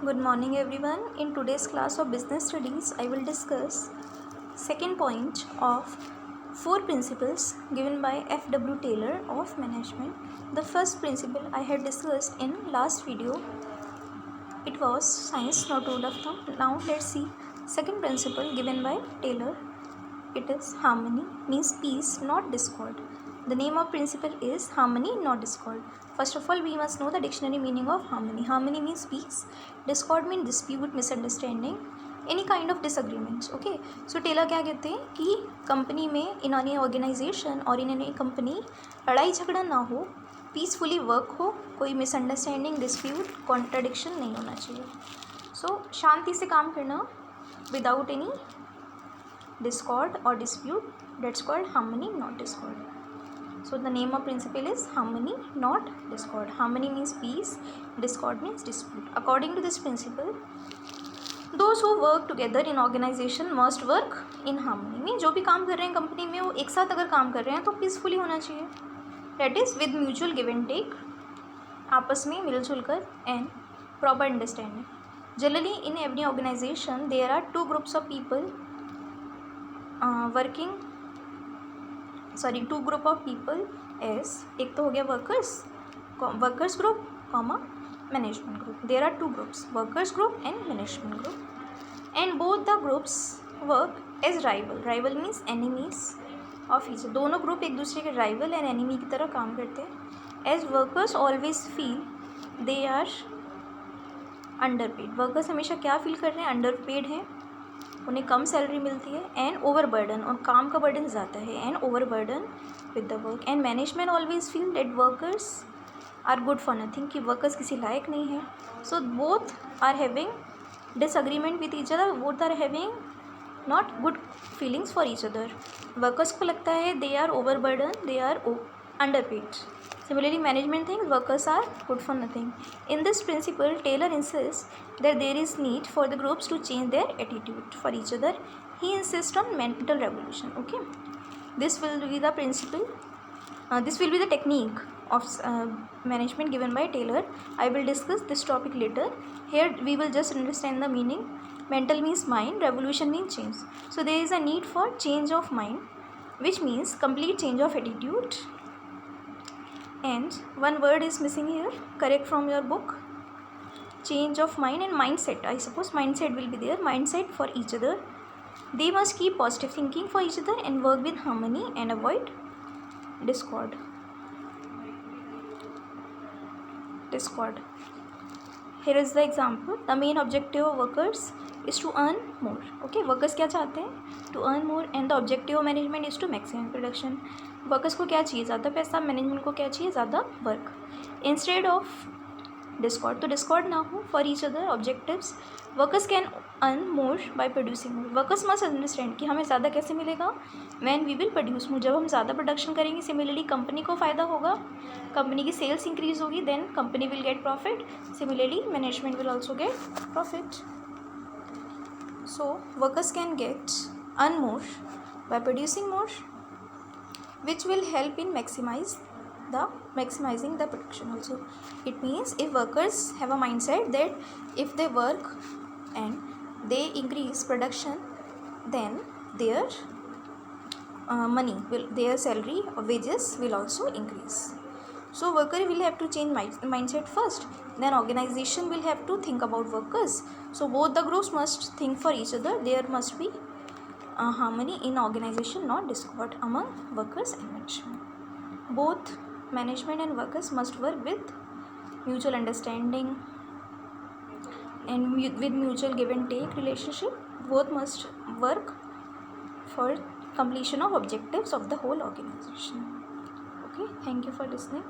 Good morning everyone. In today's class of business studies, I will discuss second point of four principles given by F.W. Taylor of management. The first principle I had discussed in last video. It was science, not rule of thumb. Now let's see second principle given by Taylor. It is harmony, means peace, not discord. The name of principle is harmony, not discord. First of all, we must know the dictionary meaning of harmony. Harmony means peace. Discord means dispute, misunderstanding, any kind of disagreements. Okay, so Taylor क्या कहते हैं कि company में in any organisation और in any company लड़ाई झगड़ा ना हो, पीसफुली वर्क हो, कोई मिसअंडरस्टैंडिंग, डिस्प्यूट, कॉन्ट्राडिक्शन नहीं होना चाहिए. सो शांति से काम करना without any discord or dispute, that's called harmony, not discord. So the name of principle is harmony, not discord. Harmony means peace, discord means dispute. According to this principle, those who work together in organization must work in harmony. में जो भी काम कर रहे हैं company में वो एक साथ अगर काम कर रहे हैं तो पीसफुली होना चाहिए. That is with mutual give and take, आपस में मिलजुल कर and proper understanding. Generally in every organization there are two groups of people two group of people S. एक तो हो गया workers group comma management group. There are two groups, workers group and management group, and both the groups work as rival means enemies of each. दोनों group एक दूसरे के rival and enemy की तरह काम करते हैं. As workers always feel they are underpaid. Workers हमेशा क्या फील कर रहे हैं? अंडरपेड हैं, उन्हें कम सैलरी मिलती है. एंड ओवर बर्डन, और काम का बर्डन ज़्यादा है. And over burden with the work. And management always feel that workers are good for nothing, कि वर्कर्स किसी लायक नहीं है. So both are having disagreement with each other, both are having not good feelings for each other. Workers को लगता है they are over burden, they are underpaid. Similarly, management thinks workers are good for nothing. In this principle, Taylor insists that there is need for the groups to change their attitude for each other. He insists on mental revolution. Okay, this will be the principle. This will be the technique of management given by Taylor. I will discuss this topic later. Here we will just understand the meaning. Mental means mind, revolution means change. So there is a need for change of mind, which means complete change of attitude. And one word is missing here, correct from your book. Change of mind and mindset. I suppose mindset will be there. Mindset for each other. They must keep positive thinking for each other and work with harmony and avoid discord. Here is the example. The main objective of workers is to earn more. Okay, workers क्या चाहते हैं? To earn more. And the objective of management is to maximize production. Workers को क्या चाहिए? ज़्यादा पैसा. Management को क्या चाहिए? ज़्यादा वर्क. इंस्टेड ऑफ डिस्कॉर्ड, तो डिस्कॉर्ड ना हो. For each other objectives, workers can earn more by producing more. Workers must understand कि हमें ज़्यादा कैसे मिलेगा? When we will produce more. जब हम ज़्यादा प्रोडक्शन करेंगे, सिमिलरली कंपनी को फ़ायदा होगा, कंपनी की सेल्स इंक्रीज होगी, then company will get profit. Similarly management will also get profit. So workers can get earn more by producing more, which will help in maximizing the production also. It means if workers have a mindset that if they work and they increase production, then their their salary or wages will also increase. So worker will have to change mindset first, then organization will have to think about workers. So both the groups must think for each other. There must be harmony in organization, not discord among workers and management. Both management and workers must work with mutual understanding and with mutual give and take relationship. Both must work for completion of objectives of the whole organization. Okay, thank you for listening.